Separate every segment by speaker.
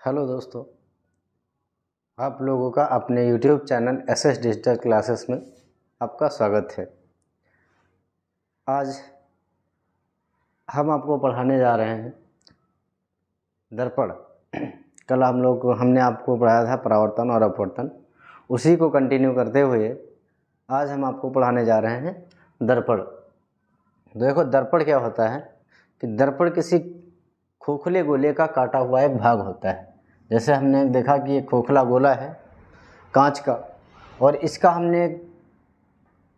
Speaker 1: Hello दोस्तों, आप लोगों का अपने YouTube channel SS digital classes में आपका स्वागत है। आज हम आपको पढ़ाने जा रहे हैं दर्पण। कल हमने आपको पढ़ाया था परावर्तन और अपवर्तन, उसी को कंटिन्यू करते हुए आज हम आपको पढ़ाने जा रहे हैं दर्पण। देखो, दर्पण क्या होता है कि दर्पण किसी खोखले गोले का काटा हुआ एक भाग होता है। जैसे हमने देखा कि ये खोखला गोला है कांच का, और इसका हमने एक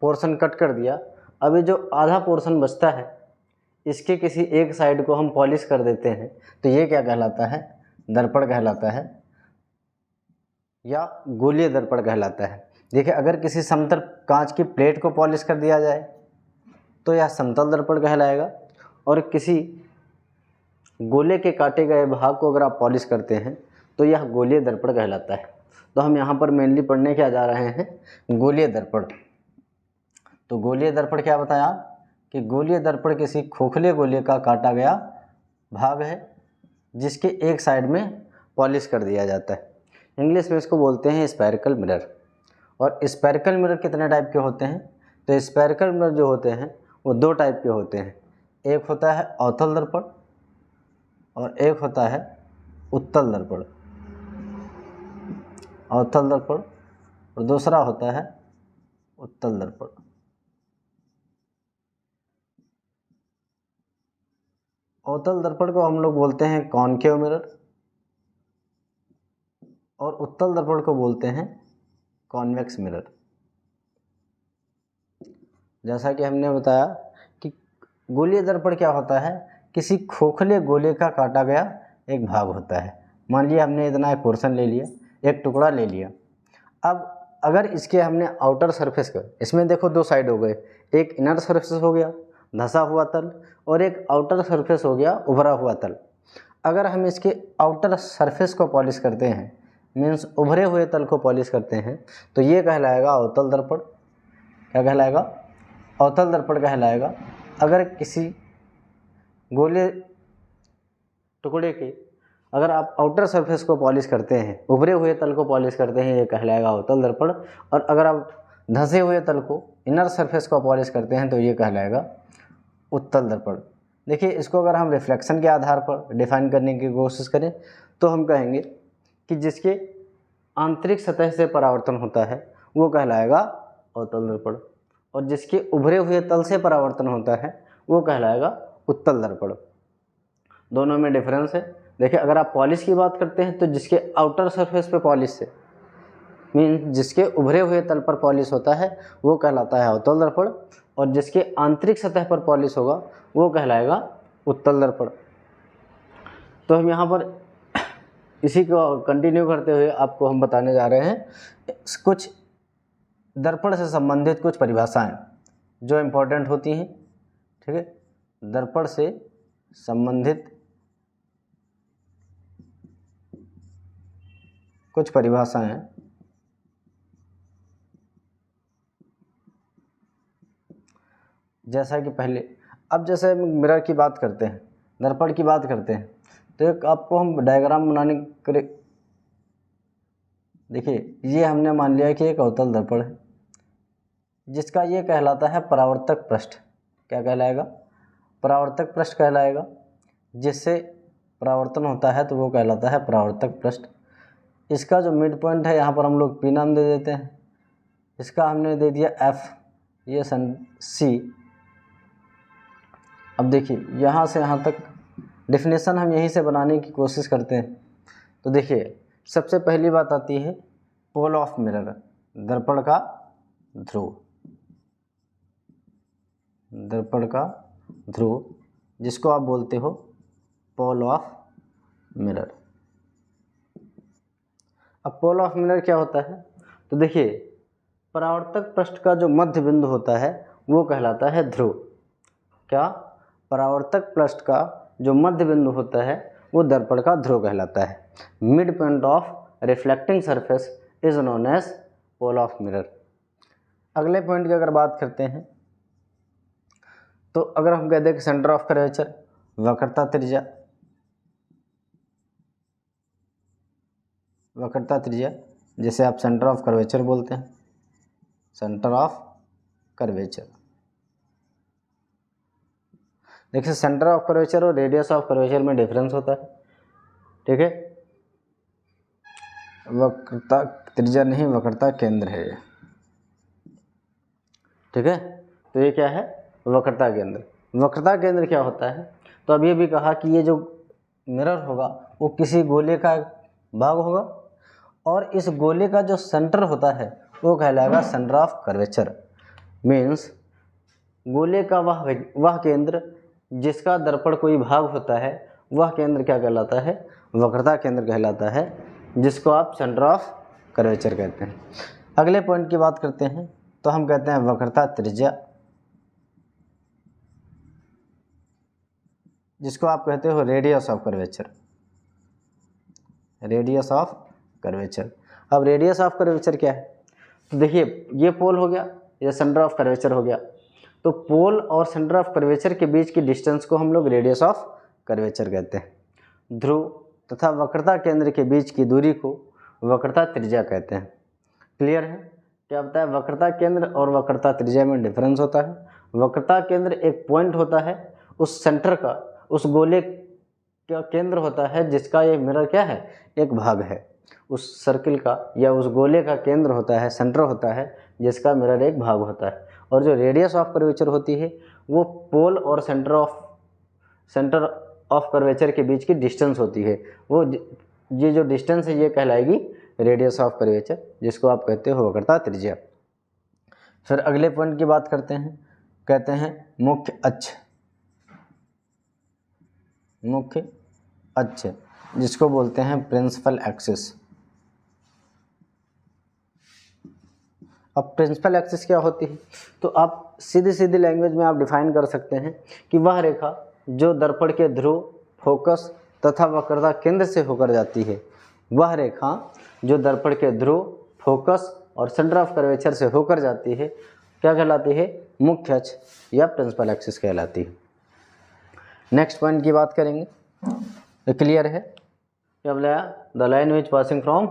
Speaker 1: पोर्शन कट कर दिया। अभी जो आधा पोर्शन बचता है, इसके किसी एक साइड को हम पॉलिश कर देते हैं, तो ये क्या कहलाता है? दर्पण कहलाता है, या गोलीय दर्पण कहलाता है। देखिए, अगर किसी समतल कांच की प्लेट को पॉलिश कर दिया जाए तो यह समतल दर्पण कहलाएगा, और किसी गोले के काटे गए भाग को अगर आप पॉलिश करते हैं तो यह गोलीय दर्पण कहलाता है। तो हम यहाँ पर मेनली पढ़ने क्या जा रहे हैं? गोलीय दर्पण। तो गोलीय दर्पण क्या बताया कि गोलीय दर्पण किसी खोखले गोले का काटा गया भाग है जिसके एक साइड में पॉलिश कर दिया जाता है। इंग्लिश में इसको बोलते हैं स्फेरिकल मिरर। और स्फेरिकल मिरर कितने टाइप के होते हैं? तो स्फेरिकल मिरर जो होते हैं वो दो टाइप के होते हैं। एक होता है अवतल दर्पण और एक होता है उत्तल दर्पण। अवतल दर्पण और दूसरा होता है उत्तल दर्पण। अवतल दर्पण को हम लोग बोलते हैं कॉनकेव मिरर और उत्तल दर्पण को बोलते हैं कॉन्वेक्स मिरर। जैसा कि हमने बताया कि गोलीय दर्पण क्या होता है? किसी खोखले गोले का काटा गया एक भाग होता है। मान लिया हमने इतना एक पोर्शन ले लिया, एक टुकड़ा ले लिया। अब अगर इसके हमने आउटर सरफेस का, इसमें देखो दो साइड हो गए, एक इनर सरफेस हो गया धंसा हुआ तल, और एक आउटर सरफेस हो गया उभरा हुआ तल। अगर हम इसके आउटर सरफेस को पॉलिश करते हैं, मीन्स उभरे हुए तल को पॉलिश करते हैं, तो ये कहलाएगा अवतल दर्पण। क्या कहलाएगा? अवतल दर्पण कहलाएगा। अगर किसी गोले टुकड़े के अगर आप आउटर सरफेस को पॉलिश करते हैं, उभरे हुए तल को पॉलिश करते हैं, ये कहलाएगा अवतल दर्पण। और अगर आप धंसे हुए तल को, इनर सरफेस को पॉलिश करते हैं, तो ये कहलाएगा उत्तल दर्पण। देखिए, इसको अगर हम रिफ्लेक्शन के आधार पर डिफाइन करने की कोशिश करें तो हम कहेंगे कि जिसके आंतरिक सतह से परावर्तन होता है वो कहलाएगा अवतल दर्पण, और जिसके उभरे हुए तल से परावर्तन होता है वो कहलाएगा उत्तल दर्पण। दोनों में डिफरेंस है। देखिए, अगर आप पॉलिश की बात करते हैं तो जिसके आउटर सरफेस पे पॉलिश से, मीन जिसके उभरे हुए तल पर पॉलिश होता है वो कहलाता है अवतल दर्पण, और जिसके आंतरिक सतह पर पॉलिश होगा वो कहलाएगा उत्तल दर्पण। तो हम यहाँ पर इसी को कंटिन्यू करते हुए आपको हम बताने जा रहे हैं कुछ दर्पण से संबंधित कुछ परिभाषाएं जो इम्पोर्टेंट होती हैं। ठीक है, दर्पण से संबंधित कुछ परिभाषाएं। जैसा कि पहले, अब जैसे मिरर की बात करते हैं, दर्पण की बात करते हैं, तो एक आपको हम डायग्राम बनाने के, देखिए ये हमने मान लिया कि एक अवतल दर्पण है जिसका ये कहलाता है परावर्तक पृष्ठ। क्या कहलाएगा? परावर्तक पृष्ठ कहलाएगा। जिससे परावर्तन होता है तो वो कहलाता है परावर्तक पृष्ठ। इसका जो मिड पॉइंट है यहाँ पर हम लोग पी नाम दे देते हैं, इसका हमने दे दिया एफ, ये सी। अब देखिए, यहाँ से यहाँ तक डेफिनेशन हम यहीं से बनाने की कोशिश करते हैं। तो देखिए, सबसे पहली बात आती है पोल ऑफ मिरर, दर्पण का ध्रुव। दर्पण का ध्रुव, जिसको आप बोलते हो पोल ऑफ मिरर। अब पोल ऑफ मिरर क्या होता है? तो देखिए, परावर्तक पृष्ठ का जो मध्य बिंदु होता है वो कहलाता है ध्रुव। क्या? परावर्तक पृष्ठ का जो मध्य बिंदु होता है वो दर्पण का ध्रुव कहलाता है। Mid point of reflecting surface is known as pole of mirror. अगले पॉइंट की अगर बात करते हैं तो अगर हम कहते हैं कि सेंटर ऑफ कर्वेचर, वक्रता त्रिज्या, वक्रता त्रिज्या, जिसे आप सेंटर ऑफ कर्वेचर बोलते हैं, सेंटर ऑफ कर्वेचर। देखिए सेंटर ऑफ कर्वेचर और रेडियस ऑफ कर्वेचर में डिफरेंस होता है, ठीक है। वक्रता त्रिज्या नहीं, वक्रता केंद्र है ये, ठीक है। तो ये क्या है, वक्रता केंद्र। वक्रता केंद्र क्या होता है, तो अभी भी कहा कि ये जो मिरर होगा वो किसी गोले का भाग होगा और इस गोले का जो सेंटर होता है वो कहलाएगा सेंटर ऑफ कर्वेचर। मीन्स गोले का वह केंद्र जिसका दर्पण कोई भाग होता है वह केंद्र क्या कहलाता है, वक्रता केंद्र कहलाता है, जिसको आप सेंटर ऑफ कर्वेचर कहते हैं। अगले पॉइंट की बात करते हैं तो हम कहते हैं वक्रता त्रिज्या, जिसको आप कहते हो radius of curvature, radius of curvature. अब रेडियस ऑफ कर्वेचर क्या है, तो देखिए ये पोल हो गया, ये सेंटर ऑफ कर्वेचर हो गया, तो पोल और सेंटर ऑफ कर्वेचर के बीच की डिस्टेंस को हम लोग रेडियस ऑफ कर्वेचर कहते हैं। ध्रुव तथा वक्रता केंद्र के बीच की दूरी को वक्रता त्रिज्या कहते हैं। क्लियर है, क्या बताया, वक्रता केंद्र और वक्रता त्रिज्या में डिफरेंस होता है। वक्रता केंद्र एक पॉइंट होता है उस सेंटर का, उस गोले का केंद्र होता है जिसका ये मिरर क्या है, एक भाग है। उस सर्किल का या उस गोले का केंद्र होता है, सेंटर होता है जिसका मिरर एक भाग होता है। और जो रेडियस ऑफ कर्वेचर होती है वो पोल और सेंटर ऑफ कर्वेचर के बीच की डिस्टेंस होती है। वो ये जो डिस्टेंस है ये कहलाएगी रेडियस ऑफ कर्वेचर, जिसको आप कहते हो वक्रता त्रिज्या। फिर अगले पॉइंट की बात करते हैं, कहते हैं मुख्य अक्ष, मुख्य अक्ष जिसको बोलते हैं प्रिंसिपल एक्सिस। अब प्रिंसिपल एक्सिस क्या होती है, तो आप सीधी सीधी लैंग्वेज में आप डिफाइन कर सकते हैं कि वह रेखा जो दर्पण के ध्रुव, फोकस तथा वक्रता केंद्र से होकर जाती है, वह रेखा जो दर्पण के ध्रुव, फोकस और सेंटर ऑफ कर्वेचर से होकर जाती है क्या कहलाती है, मुख्य अक्ष या प्रिंसिपल एक्सिस कहलाती है। नेक्स्ट पॉइंट की बात करेंगे, तो क्लियर है, क्या बोला, the line which passing from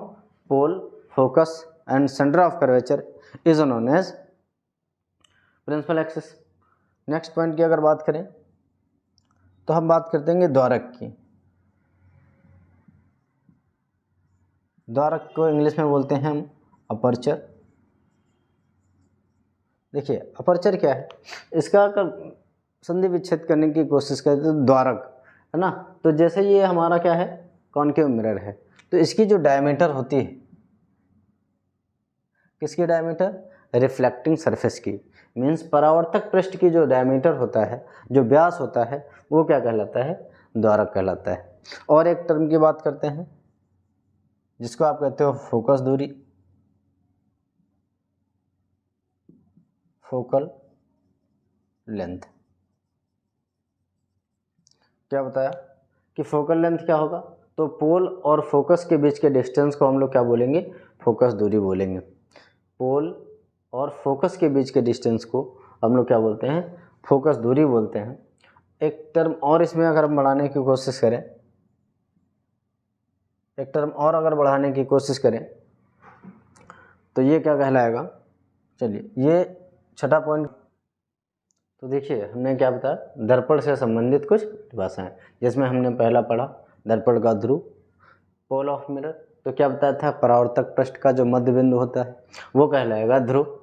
Speaker 1: pole, focus and centre of curvature is known as principal axis. Next point की अगर बात करें तो हम बात करते हैं द्वारक की। द्वारक को इंग्लिश में बोलते हैं हम अपर्चर। देखिए अपर्चर क्या है, इसका अगर संधि विच्छेद करने की कोशिश करें तो द्वारक है ना, तो जैसे ये हमारा क्या है, कॉनकेव मिरर है, तो इसकी जो डायमीटर होती है, किसकी डायमीटर, रिफ्लेक्टिंग सरफेस की, मीन्स परावर्तक पृष्ठ की जो डायमीटर होता है, जो व्यास होता है, वो क्या कहलाता है, द्वारक कहलाता है। और एक टर्म की बात करते हैं जिसको आप कहते हो फोकस दूरी, फोकल लेंथ। क्या बताया कि फोकल लेंथ क्या होगा, तो पोल और फोकस के बीच के डिस्टेंस को हम लोग क्या बोलेंगे, फोकस दूरी बोलेंगे। पोल और फोकस के बीच के डिस्टेंस को हम लोग क्या बोलते हैं, फोकस दूरी बोलते हैं। एक टर्म और इसमें अगर हम बढ़ाने की कोशिश करें, एक टर्म और अगर बढ़ाने की कोशिश करें तो ये क्या कहलाएगा, चलिए ये छठा पॉइंट। तो देखिए हमने क्या बताया, दर्पण से संबंधित कुछ परिभाषाएं, जिसमें हमने पहला पढ़ा दर्पण का ध्रुव, पोल ऑफ मिरर, तो क्या बताया था, परावर्तक पृष्ठ का जो मध्य बिंदु होता है वो कहलाएगा ध्रुव।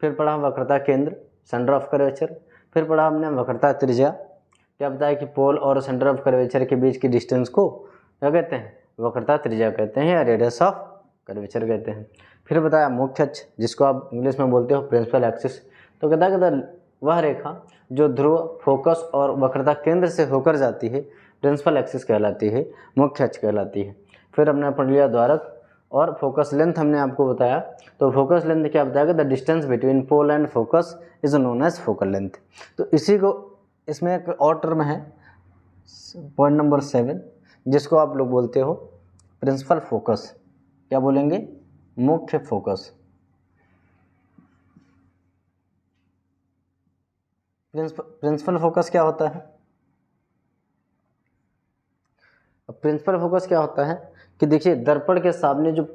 Speaker 1: फिर पढ़ा वक्रता केंद्र, सेंटर ऑफ कर्वेचर। फिर पढ़ा हमने वक्रता त्रिज्या, क्या बताया कि पोल और सेंटर ऑफ कर्वेचर के बीच की डिस्टेंस को क्या कहते हैं, वक्रता त्रिज्या कहते हैं या रेडियस ऑफ कर्वेचर कहते हैं। फिर बताया मुख्य अक्ष, जिसको आप इंग्लिश में बोलते हो प्रिंसिपल एक्सिस, तो कहता है वह रेखा जो ध्रुव, फोकस और वक्रता केंद्र से होकर जाती है प्रिंसिपल एक्सिस कहलाती है, मुख्य अक्ष कहलाती है। फिर हमने पढ़ लिया द्वारक, और फोकस लेंथ हमने आपको बताया, तो फोकस लेंथ क्या बताया, the distance between pole and focus is known as focal length. तो इसी को, इसमें एक और टर्म है पॉइंट नंबर 7, जिसको आप लोग बोलते हो प्रिंसिपल फोकस। क्या बोलेंगे, मुख्य फोकस। प्रिंसिपल फोकस क्या होता है, प्रिंसिपल फोकस क्या होता है कि देखिए दर्पण के सामने जो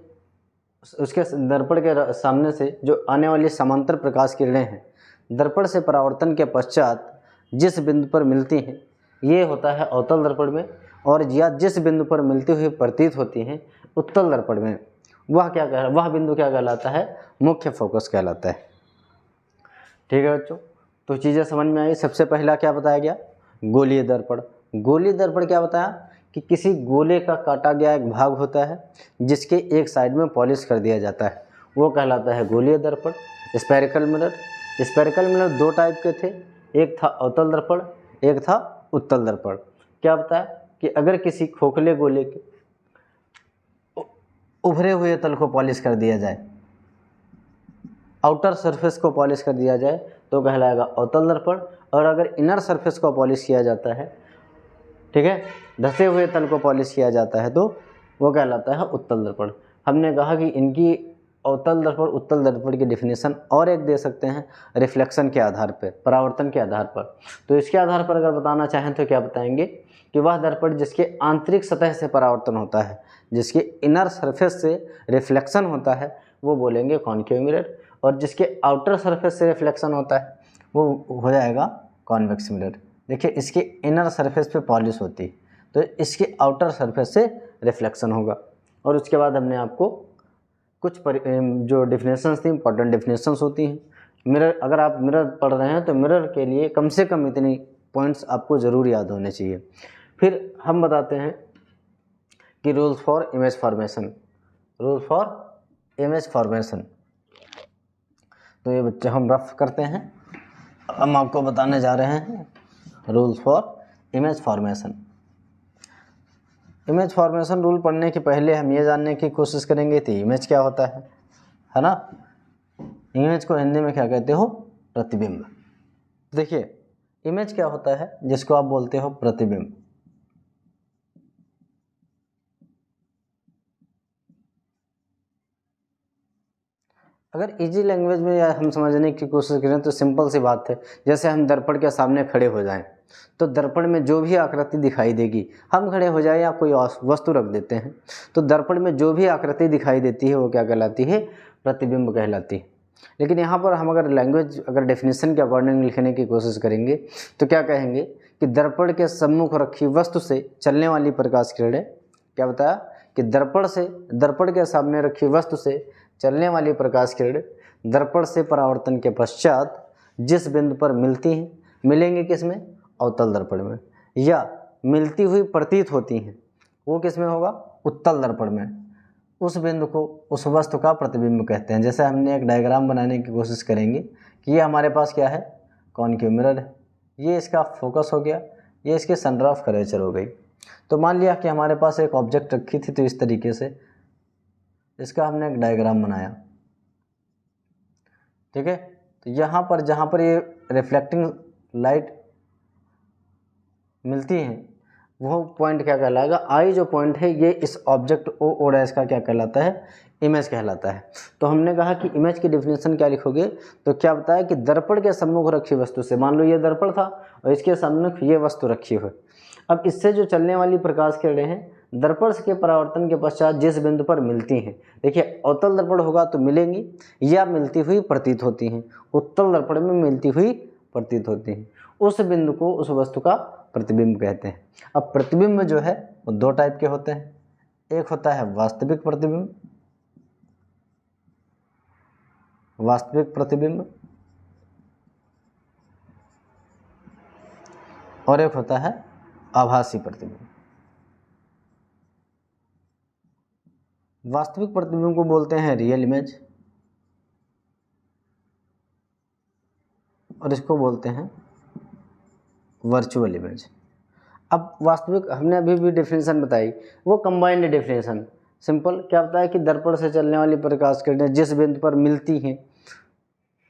Speaker 1: उसके दर्पण के सामने से जो आने वाली समांतर प्रकाश किरणें हैं दर्पण से परावर्तन के पश्चात जिस बिंदु पर मिलती हैं ये होता है अवतल दर्पण में, और या जिस बिंदु पर मिलती हुई प्रतीत होती हैं उत्तल दर्पण में, वह बिंदु क्या कहलाता है? मुख्य फोकस कहलाता है। ठीक है बच्चों, तो चीज़ें समझ में आई। सबसे पहला क्या बताया गया? गोलीय दर्पण। गोलीय दर्पण क्या बताया कि किसी गोले का काटा गया एक भाग होता है जिसके एक साइड में पॉलिश कर दिया जाता है, वो कहलाता है गोलीय दर्पण। स्फेरिकल मिरर, स्फेरिकल मिरर दो टाइप के थे, एक था अवतल दर्पण, एक था उत्तल दर्पण। क्या बताया कि अगर किसी खोखले गोले के उभरे हुए तल को पॉलिश कर दिया जाए, आउटर सरफेस को पॉलिश कर दिया जाए तो कहलाएगा अवतल दर्पण, और अगर इनर सरफेस को पॉलिश किया जाता है, ठीक है, धसे हुए तल को पॉलिश किया जाता है तो वो कहलाता है उत्तल दर्पण। हमने कहा कि इनकी अवतल दर्पण उत्तल दर्पण की डिफिनेशन और एक दे सकते हैं रिफ्लेक्शन के आधार पर, परावर्तन के आधार पर। तो इसके आधार पर अगर बताना चाहें तो क्या बताएंगे कि वह दर्पण जिसके आंतरिक सतह से परावर्तन होता है, जिसके इनर सरफेस से रिफ्लेक्शन होता है, वो बोलेंगे कॉनकेव मिरर, और जिसके आउटर सरफेस से रिफ्लेक्शन होता है वो हो जाएगा कॉन्वेक्स मिरर। देखिए इसके इनर सरफेस पे पॉलिश होती है तो इसके आउटर सरफेस से रिफ्लेक्शन होगा। और उसके बाद हमने आपको कुछ जो डिफिनेशंस थी, इंपॉर्टेंट डिफिनेशंस होती हैं। मिरर, अगर आप मिरर पढ़ रहे हैं तो मिरर के लिए कम से कम इतनी पॉइंट्स आपको ज़रूर याद होने चाहिए। फिर हम बताते हैं कि rules for image formation, rules for image formation. तो ये बच्चे हम रफ करते हैं, हम आपको बताने जा रहे हैं rules for image formation. Image formation rule पढ़ने के पहले हम ये जानने की कोशिश करेंगे कि इमेज क्या होता है ना। इमेज को हिंदी में क्या कहते हो? प्रतिबिंब। देखिए इमेज क्या होता है जिसको आप बोलते हो प्रतिबिंब। अगर इजी लैंग्वेज में या हम समझने की कोशिश करें तो सिंपल सी बात है, जैसे हम दर्पण के सामने खड़े हो जाएं तो दर्पण में जो भी आकृति दिखाई देगी, हम खड़े हो जाए या कोई वस्तु रख देते हैं तो दर्पण में जो भी आकृति दिखाई देती है वो क्या कहलाती है? प्रतिबिंब कहलाती है। लेकिन यहाँ पर हम अगर डेफिनेशन के अकॉर्डिंग लिखने की कोशिश करेंगे तो क्या कहेंगे कि दर्पण के सम्मुख रखी वस्तु से चलने वाली प्रकाश किरणें, क्या बताया कि दर्पण के सामने रखी वस्तु से चलने वाली प्रकाश किरण दर्पण से परावर्तन के पश्चात जिस बिंदु पर मिलती हैं, मिलेंगे किसमें? अवतल दर्पण में, या मिलती हुई प्रतीत होती हैं वो किसमें होगा? उत्तल दर्पण में। उस बिंदु को, उस वस्तु का प्रतिबिंब कहते हैं। जैसे हमने एक डायग्राम बनाने की कोशिश करेंगे कि ये हमारे पास क्या है? कॉनकेव मिरर है, ये इसका फोकस हो गया, ये इसके सेंटर ऑफ कर्वेचर हो गई। तो मान लिया कि हमारे पास एक ऑब्जेक्ट रखी थी, तो इस तरीके से इसका हमने एक डायग्राम बनाया, ठीक है। तो यहाँ पर जहाँ पर ये रिफ्लेक्टिंग लाइट मिलती है वो पॉइंट क्या कहलाएगा? आई जो पॉइंट है ये इस ऑब्जेक्ट ओ डैश का क्या कहलाता है? इमेज कहलाता है। तो हमने कहा कि इमेज की डिफिनेशन क्या लिखोगे तो क्या बताया कि दर्पण के सम्मुख रखी वस्तु से, मान लो ये दर्पण था और इसके सम्मुख ये वस्तु रखी हुई, अब इससे जो चलने वाली प्रकाश किरणें हैं दर्पण के परावर्तन के पश्चात जिस बिंदु पर मिलती हैं, देखिए अवतल दर्पण होगा तो मिलेंगी या मिलती हुई प्रतीत होती हैं, उत्तल दर्पण में मिलती हुई प्रतीत होती हैं, उस बिंदु को, उस वस्तु का प्रतिबिंब कहते हैं। अब प्रतिबिंब जो है वो दो टाइप के होते हैं, एक होता है वास्तविक प्रतिबिंब, वास्तविक प्रतिबिंब, और एक होता है आभासी प्रतिबिंब। वास्तविक प्रतिबिंब को बोलते हैं रियल इमेज और इसको बोलते हैं वर्चुअल इमेज। अब वास्तविक हमने अभी भी डिफिनेशन बताई, वो कंबाइंड डिफिनेशन सिंपल क्या बताया कि दर्पण से चलने वाली प्रकाश किरणें जिस बिंदु पर मिलती हैं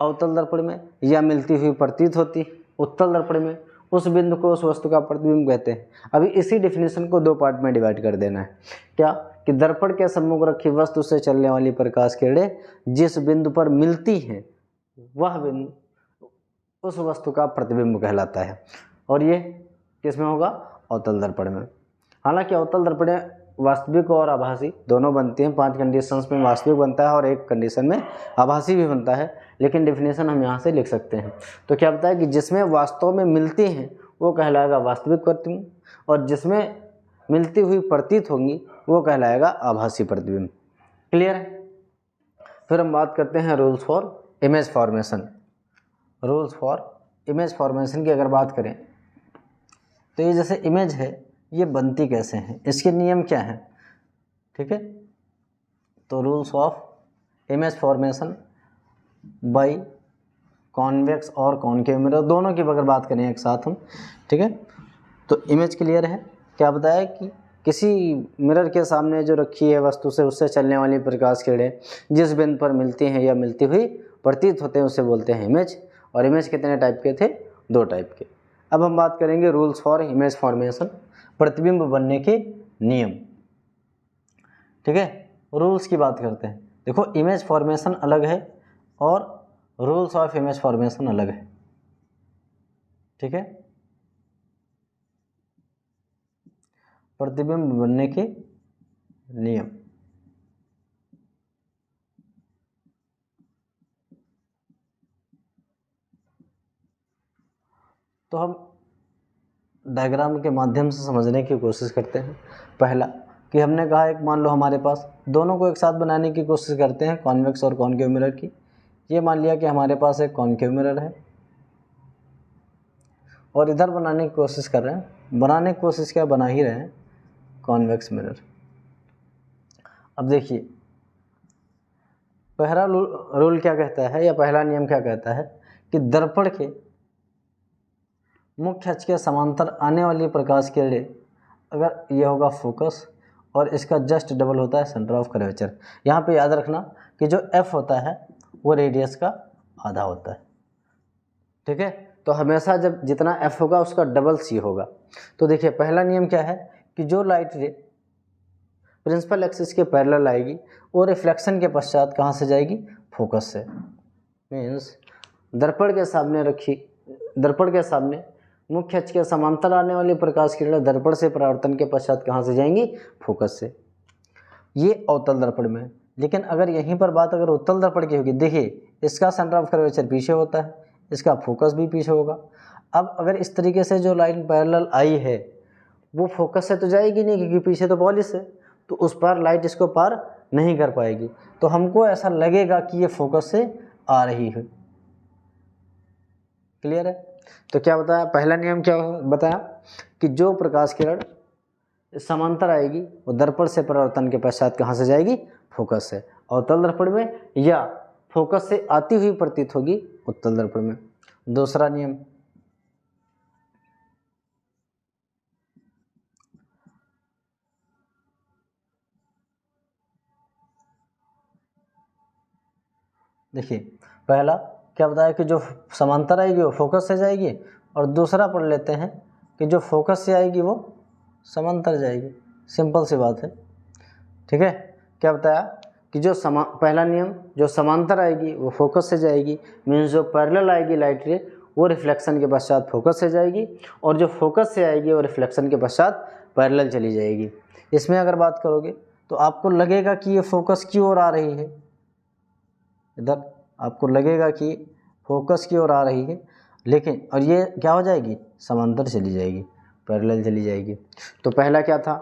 Speaker 1: अवतल दर्पण में या मिलती हुई प्रतीत होती उत्तल दर्पण में, उस बिंदु को, उस वस्तु का प्रतिबिंब कहते हैं। अभी इसी डिफिनेशन को दो पार्ट में डिवाइड कर देना है, क्या कि दर्पण के सम्मुख रखी वस्तु से चलने वाली प्रकाश किरणें जिस बिंदु पर मिलती हैं वह बिंदु उस वस्तु का प्रतिबिंब कहलाता है, और ये किस में होगा? अवतल दर्पण में। हालांकि अवतल दर्पणें वास्तविक और आभासी दोनों बनती हैं, 5 कंडीशंस में वास्तविक बनता है और 1 कंडीशन में आभासी भी बनता है, लेकिन डेफिनेशन हम यहाँ से लिख सकते हैं। तो क्या बताया कि जिसमें वास्तव में मिलती हैं वो कहलाएगा वास्तविक प्रतिबिंब, और जिसमें मिलती हुई प्रतीत होंगी वो कहलाएगा आभासी प्रतिबिंब। क्लियर है? फिर हम बात करते हैं rules for image formation. Rules for image formation की अगर बात करें तो ये जैसे इमेज है ये बनती कैसे हैं, इसके नियम क्या हैं, ठीक है। तो rules of image formation by convex और कॉनकेव मिरर, दोनों की अगर बात करें एक साथ हम, ठीक है। तो इमेज क्लियर है, क्या बताया कि किसी मिरर के सामने जो रखी है वस्तु से उससे चलने वाली प्रकाश किरणें जिस बिंदु पर मिलती हैं या मिलती हुई प्रतीत होते हैं उसे बोलते हैं इमेज। और इमेज कितने टाइप के थे? 2 टाइप के। अब हम बात करेंगे रूल्स फॉर इमेज फॉर्मेशन, प्रतिबिंब बनने के नियम, ठीक है। रूल्स की बात करते हैं। देखो इमेज फॉर्मेशन अलग है और रूल्स ऑफ इमेज फॉर्मेशन अलग है, ठीक है। प्रतिबिंब बनने के नियम, तो हम डायग्राम के माध्यम से समझने की कोशिश करते हैं। पहला कि हमने कहा एक मान लो हमारे पास दोनों को एक साथ बनाने की कोशिश करते हैं, कॉन्वेक्स और कॉनकेव मिरर की। ये मान लिया कि हमारे पास एक कॉनकेव मिरर है और इधर बनाने की कोशिश कर रहे हैं, बनाने की कोशिश क्या बना ही रहे हैं, कॉन्वेक्स मिरर। अब देखिए पहला रूल क्या कहता है या पहला नियम क्या कहता है कि दर्पण के मुख्य अक्ष के समांतर आने वाली प्रकाश किरणें, अगर ये होगा फोकस और इसका जस्ट डबल होता है सेंटर ऑफ कर्वेचर। यहाँ पे याद रखना कि जो एफ होता है वो रेडियस का आधा होता है, ठीक है। तो हमेशा जब जितना एफ होगा उसका डबल सी होगा। तो देखिए पहला नियम क्या है कि जो लाइट रे प्रिंसिपल एक्सिस के पैरेलल आएगी और रिफ्लेक्शन के पश्चात कहाँ से जाएगी? फोकस से। मीन्स दर्पण के सामने मुख्य अक्ष के समांतर आने वाली प्रकाश किरणें दर्पण से परावर्तन के पश्चात कहाँ से जाएंगी? फोकस से। ये अवतल दर्पण में। लेकिन अगर यहीं पर बात अगर उत्तल दर्पण की होगी, देखिए इसका सेंटर ऑफ कर्वेचर पीछे होता है, इसका फोकस भी पीछे होगा। अब अगर इस तरीके से जो लाइन पैरेलल आई है वो फोकस से तो जाएगी नहीं क्योंकि पीछे तो पॉलिश है, तो उस पर लाइट इसको पार नहीं कर पाएगी। तो हमको ऐसा लगेगा कि ये फोकस से आ रही है। क्लियर है? तो क्या बताया पहला नियम, क्या बताया कि जो प्रकाश किरण समांतर आएगी वो दर्पण से परावर्तन के पश्चात कहाँ से जाएगी? फोकस से। अवतल दर्पण में या फोकस से आती हुई प्रतीत होगी उत्तल दर्पण में। दूसरा नियम, देखिए पहला क्या बताया कि जो समांतर आएगी वो फोकस से जाएगी, और दूसरा पढ़ लेते हैं कि जो फोकस से आएगी वो समांतर जाएगी। सिंपल सी बात है, ठीक है। क्या बताया कि जो पहला नियम जो समांतर आएगी वो फोकस से जाएगी, मीन्स जो पैरेलल आएगी लाइट रे वो रिफ्लेक्शन के पश्चात फोकस से जाएगी, और जो फोकस से आएगी वो रिफ्लेक्शन के पश्चात पैरेलल चली जाएगी। इसमें अगर बात करोगे तो आपको लगेगा कि ये फोकस की ओर आ रही है, इधर आपको लगेगा कि फोकस की ओर आ रही है, लेकिन और ये क्या हो जाएगी? समांतर चली जाएगी, पैरेलल चली जाएगी। तो पहला क्या था?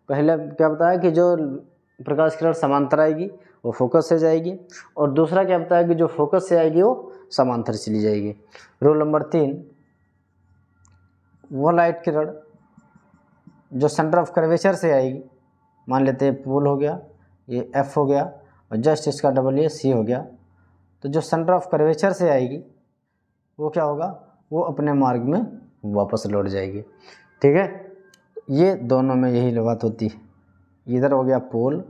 Speaker 1: पहले क्या बताया कि जो प्रकाश किरण समांतर आएगी वो फोकस से जाएगी, और दूसरा क्या बताया कि जो फोकस से आएगी वो समांतर चली जाएगी। रूल नंबर 3, वो लाइट किरण जो सेंटर ऑफ कर्वेचर से आएगी, मान लेते हैं पोल हो गया, ये एफ हो गया और जस्ट इसका डबल ये सी हो गया, तो जो सेंटर ऑफ कर्वेचर से आएगी वो क्या होगा? वो अपने मार्ग में वापस लौट जाएगी, ठीक है। ये दोनों में यही बात होती है, इधर हो गया पोल,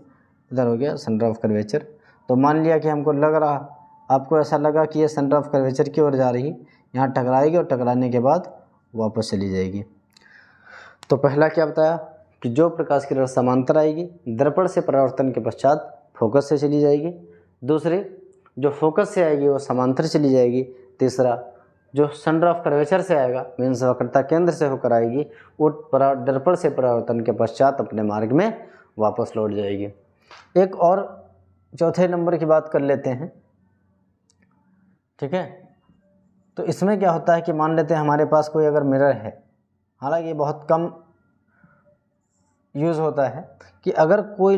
Speaker 1: इधर हो गया सेंटर ऑफ कर्वेचर। तो मान लिया कि हमको लग रहा, आपको ऐसा लगा कि ये सेंटर ऑफ कर्वेचर की ओर जा रही, यहाँ टकराएगी और टकराने के बाद वापस चली जाएगी। तो पहला क्या बताया कि जो प्रकाश किरण समांतर आएगी दर्पण से परावर्तन के पश्चात फोकस से चली जाएगी। दूसरे जो फोकस से आएगी वो समांतर चली जाएगी। तीसरा जो सेंटर ऑफ कर्वेचर से आएगा, मीन्स वक्रता केंद्र से होकर आएगी, वो दर्पण से परावर्तन के पश्चात अपने मार्ग में वापस लौट जाएगी। एक और चौथे नंबर की बात कर लेते हैं, ठीक है। तो इसमें क्या होता है कि मान लेते हैं हमारे पास कोई अगर मिरर है, हालांकि ये बहुत कम यूज़ होता है, कि अगर कोई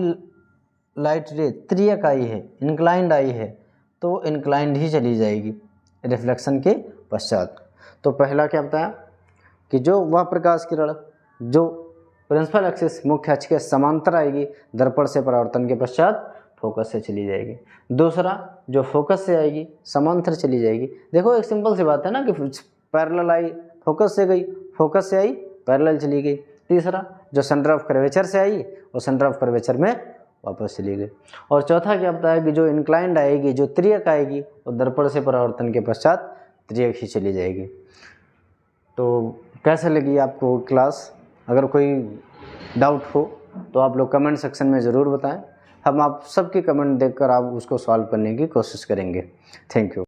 Speaker 1: लाइट रे त्रियक आई है, इंक्लाइंड आई है, तो इंक्लाइंड ही चली जाएगी रिफ्लेक्शन के पश्चात। तो पहला क्या बताया कि जो वह प्रकाश किरण जो प्रिंसिपल एक्सिस मुख्य अक्ष के समांतर आएगी, दर्पण से परावर्तन के पश्चात फोकस से चली जाएगी। दूसरा, जो फोकस से आएगी समांतर चली जाएगी। देखो एक सिंपल सी बात है ना कि पैरेलल आई, फोकस से गई, फोकस से आई, पैरेलल चली गई। तीसरा, जो सेंटर ऑफ कर्वेचर से आई वो सेंटर ऑफ कर्वेचर में वापस चली गई। और चौथा क्या बताया कि जो इंक्लाइंड आएगी, जो त्रियक आएगी, वो दर्पण से परावर्तन के पश्चात त्रियक ही चली जाएगी। तो कैसे लगी आपको क्लास? अगर कोई डाउट हो तो आप लोग कमेंट सेक्शन में ज़रूर बताएं, हम आप सबके कमेंट देखकर आप उसको सॉल्व करने की कोशिश करेंगे। Thank you.